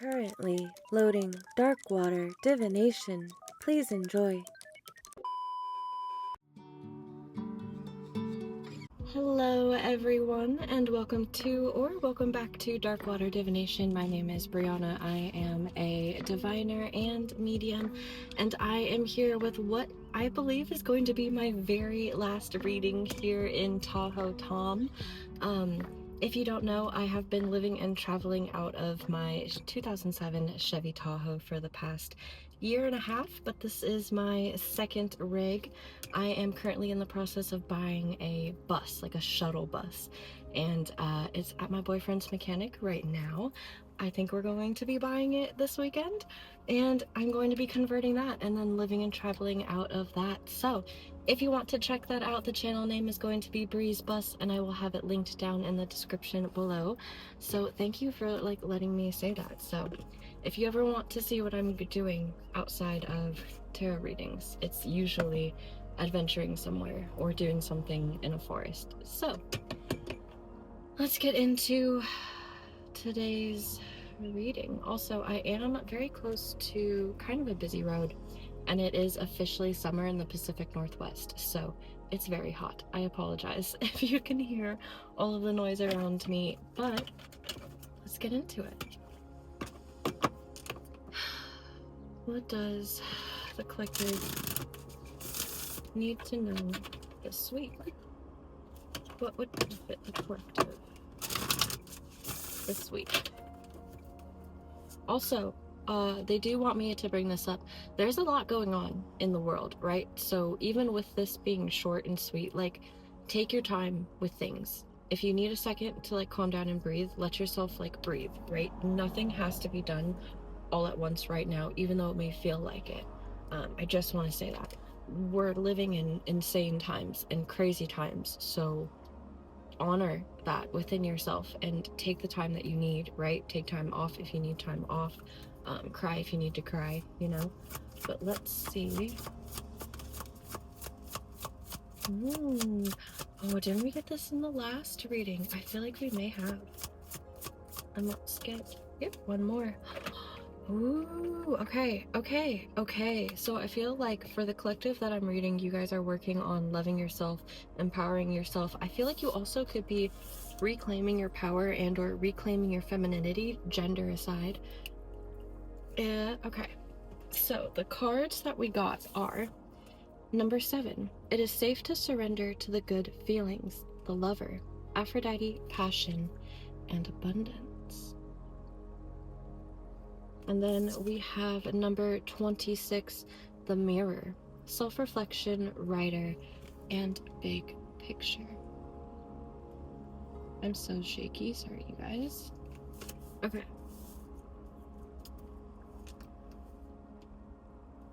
Currently loading dark water divination. Please enjoy. Hello everyone, and welcome to or welcome back to Dark Water Divination. My name is Brianna. I am a diviner and medium, and I am here with what I believe is going to be my very last reading here in Tahoe Tom. If you don't know, I have been living and traveling out of my 2007 Chevy Tahoe for the past year and a half, but this is my second rig. I am currently in the process of buying a bus, like a shuttle bus, and it's at my boyfriend's mechanic right now. I think we're going to be buying it this weekend, and I'm going to be converting that and then living and traveling out of that. So if you want to check that out, the channel name is going to be Breeze Bus, and I will have it linked down in the description below. So thank you for letting me say that. So if you ever want to see what I'm doing outside of tarot readings, it's usually adventuring somewhere or doing something in a forest. So let's get into today's reading. Also, I am very close to kind of a busy road, and it is officially summer in the Pacific Northwest, so it's very hot. I apologize if you can hear all of the noise around me, but let's get into it. What does the collective need to know this week? What would benefit the collective this week? Also, they do want me to bring this up. There's a lot going on in the world, right? So even with this being short and sweet, like, take your time with things. If you need a second to like calm down and breathe, let yourself like breathe, right? Nothing has to be done all at once right now, even though it may feel like it. I just want to say that we're living in insane times and crazy times, so honor that within yourself and take the time that you need, right? Take time off if you need time off, cry if you need to cry, you know. But let's see. Ooh. Oh, didn't we get this in the last reading? I feel like we may have. Let's get, yep, one more. Ooh, okay. So I feel like for the collective that I'm reading, you guys are working on loving yourself, empowering yourself. I feel like you also could be reclaiming your power and or reclaiming your femininity, gender aside. Okay. So the cards that we got are number 7. It is safe to surrender to the good feelings, the lover, Aphrodite, passion, and abundance. And then we have number 26, the mirror, self-reflection, writer, and big picture. I'm so shaky, sorry you guys. Okay.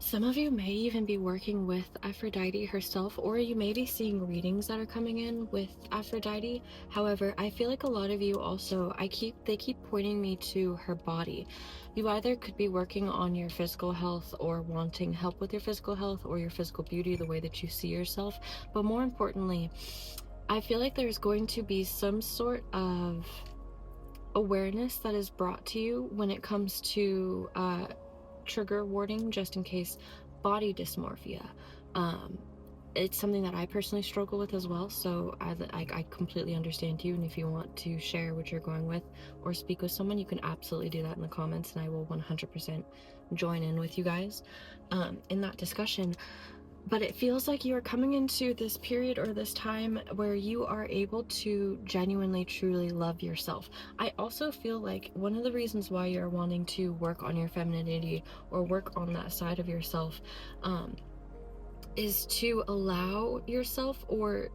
Some of you may even be working with Aphrodite herself, or you may be seeing readings that are coming in with Aphrodite. However, I feel like a lot of you also, they keep pointing me to her body. You either could be working on your physical health or wanting help with your physical health or your physical beauty, the way that you see yourself. But more importantly, I feel like there's going to be some sort of awareness that is brought to you when it comes to trigger warning, just in case, body dysmorphia. It's something that I personally struggle with as well, so I completely understand you, and if you want to share what you're going with or speak with someone, you can absolutely do that in the comments, and I will 100% join in with you guys in that discussion. But it feels like you are coming into this period or this time where you are able to genuinely, truly love yourself. I also feel like one of the reasons why you're wanting to work on your femininity or work on that side of yourself is to allow yourself, or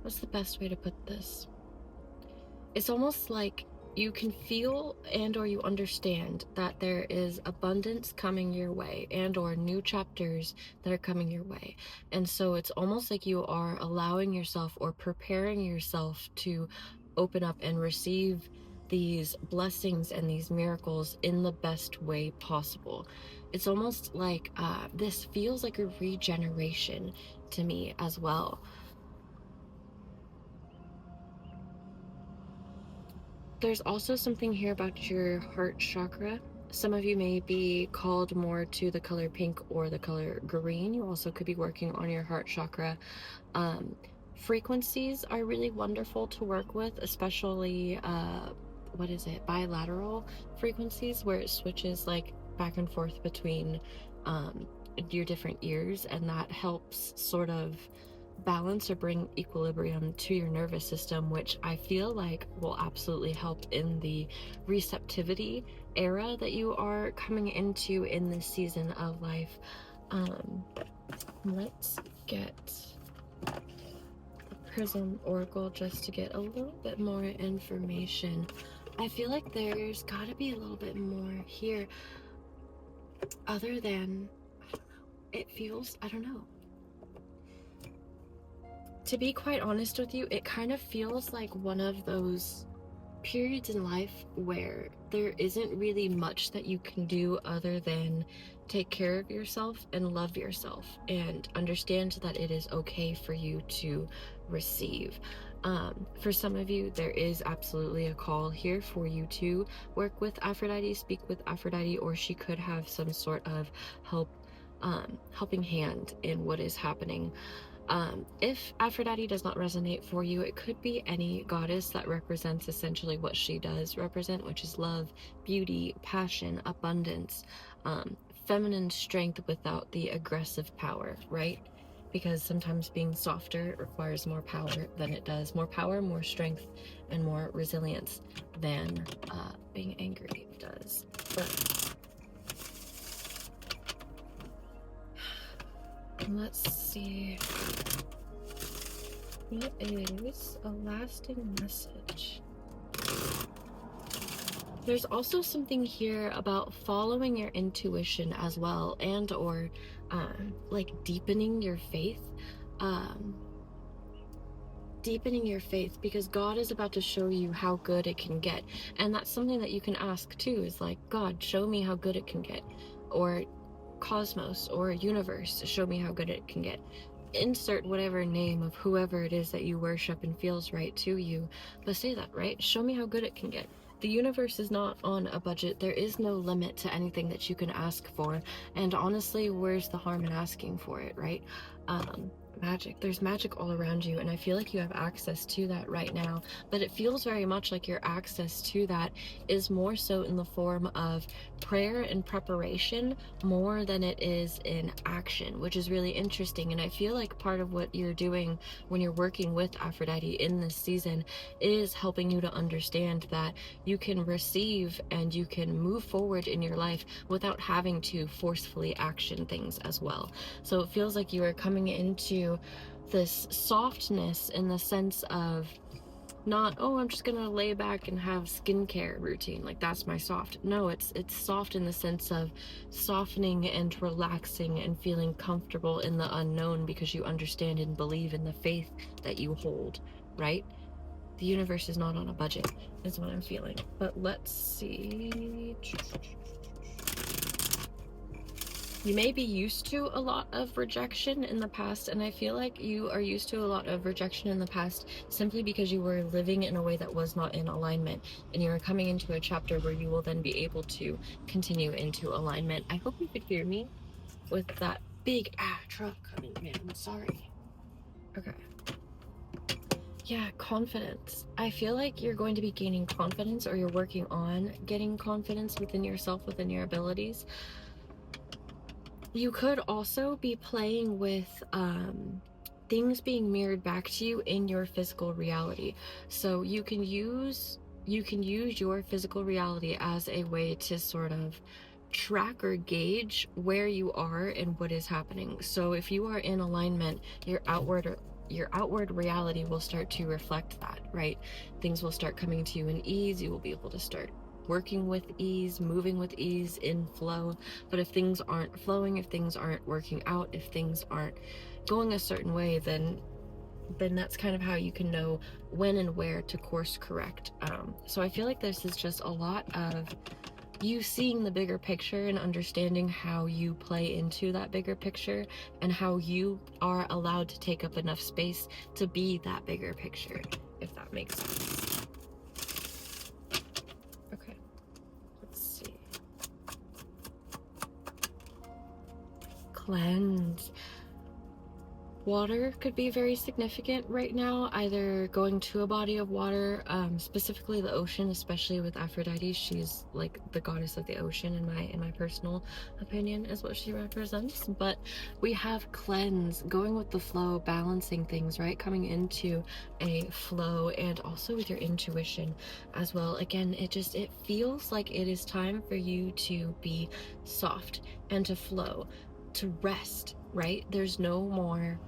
what's the best way to put this? It's almost like you can feel and or you understand that there is abundance coming your way and or new chapters that are coming your way, and so it's almost like you are allowing yourself or preparing yourself to open up and receive these blessings and these miracles in the best way possible. It's almost like this feels like a regeneration to me as well. There's also something here about your heart chakra. Some of you may be called more to the color pink or the color green. You also could be working on your heart chakra. Frequencies are really wonderful to work with, especially bilateral frequencies, where it switches like back and forth between your different ears, and that helps sort of balance or bring equilibrium to your nervous system, which I feel like will absolutely help in the receptivity era that you are coming into in this season of life. Let's get the Prism Oracle just to get a little bit more information. I feel like there's got to be a little bit more here other than, it feels, I don't know. To be quite honest with you, it kind of feels like one of those periods in life where there isn't really much that you can do other than take care of yourself and love yourself and understand that it is okay for you to receive. For some of you, there is absolutely a call here for you to work with Aphrodite, speak with Aphrodite, or she could have some sort of helping hand in what is happening. If Aphrodite does not resonate for you, it could be any goddess that represents essentially what she does represent, which is love, beauty, passion, abundance, feminine strength without the aggressive power, right? Because sometimes being softer requires more power than it does. More power, more strength, and more resilience than being angry does. But let's see. What is a lasting message? There's also something here about following your intuition as well, and or like deepening your faith. Deepening your faith, because God is about to show you how good it can get. And that's something that you can ask too, is like, God, show me how good it can get. Or cosmos or universe, show me how good it can get. Insert whatever name of whoever it is that you worship and feels right to you, but say that, right? Show me how good it can get. The universe is not on a budget. There is no limit to anything that you can ask for, and honestly, where's the harm in asking for it, right? Magic, there's magic all around you, and I feel like you have access to that right now, but it feels very much like your access to that is more so in the form of prayer and preparation more than it is in action, which is really interesting. And I feel like part of what you're doing when you're working with Aphrodite in this season is helping you to understand that you can receive and you can move forward in your life without having to forcefully action things as well. So it feels like you are coming into this softness in the sense of not, oh, I'm just gonna lay back and have skincare routine, like that's my soft. No, it's soft in the sense of softening and relaxing and feeling comfortable in the unknown, because you understand and believe in the faith that you hold, right? The universe is not on a budget, is what I'm feeling. But let's see. You may be used to a lot of rejection in the past, and I feel like you are used to a lot of rejection in the past simply because you were living in a way that was not in alignment, and you are coming into a chapter where you will then be able to continue into alignment. I hope you could hear me with that big truck coming in. I'm sorry. Okay. Yeah, confidence. I feel like you're going to be gaining confidence, or you're working on getting confidence within yourself, within your abilities. You could also be playing with things being mirrored back to you in your physical reality. So you can use your physical reality as a way to sort of track or gauge where you are and what is happening. So if you are in alignment, your outward reality will start to reflect that, right? Things will start coming to you in ease. You will be able to start working with ease, moving with ease, in flow. But if things aren't flowing, if things aren't working out, if things aren't going a certain way, then that's kind of how you can know when and where to course correct. So I feel like this is just a lot of you seeing the bigger picture and understanding how you play into that bigger picture, and how you are allowed to take up enough space to be that bigger picture, if that makes sense. cleanse. Water could be very significant right now, either going to a body of water, specifically the ocean, especially with Aphrodite. She's like the goddess of the ocean in my personal opinion is what she represents. But we have cleanse, going with the flow, balancing things, right? Coming into a flow, and also with your intuition as well. Again, it feels like it is time for you to be soft and to flow, to rest, right? There's no more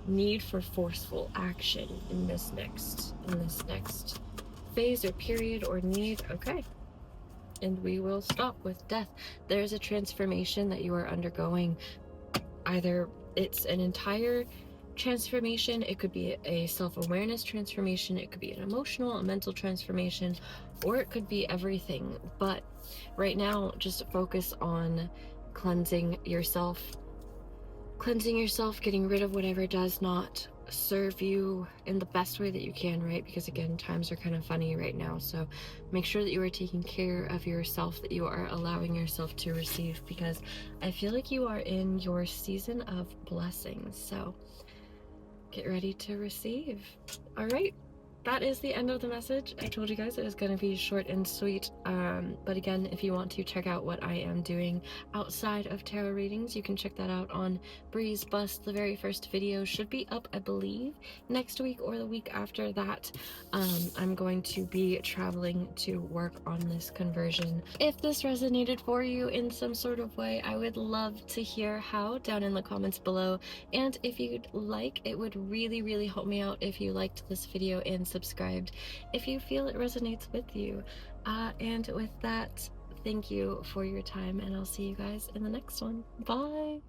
need for forceful action in this next phase or period or need. Okay, and we will stop with death. There's a transformation that you are undergoing. Either it's an entire transformation, it could be a self-awareness transformation, it could be an emotional, a mental transformation, or it could be everything. But right now, just focus on cleansing yourself, getting rid of whatever does not serve you in the best way that you can, right? Because again, times are kind of funny right now, so make sure that you are taking care of yourself, that you are allowing yourself to receive, because I feel like you are in your season of blessings, so get ready to receive. All right, that is the end of the message. I told you guys it was going to be short and sweet, but again, if you want to check out what I am doing outside of tarot readings, you can check that out on Breeze Bust. The very first video should be up, I believe, next week or the week after that. I'm going to be traveling to work on this conversion. If this resonated for you in some sort of way, I would love to hear how down in the comments below. And if you'd like, it would really help me out if you liked this video and subscribed if you feel it resonates with you. And with that, thank you for your time, and I'll see you guys in the next one. Bye!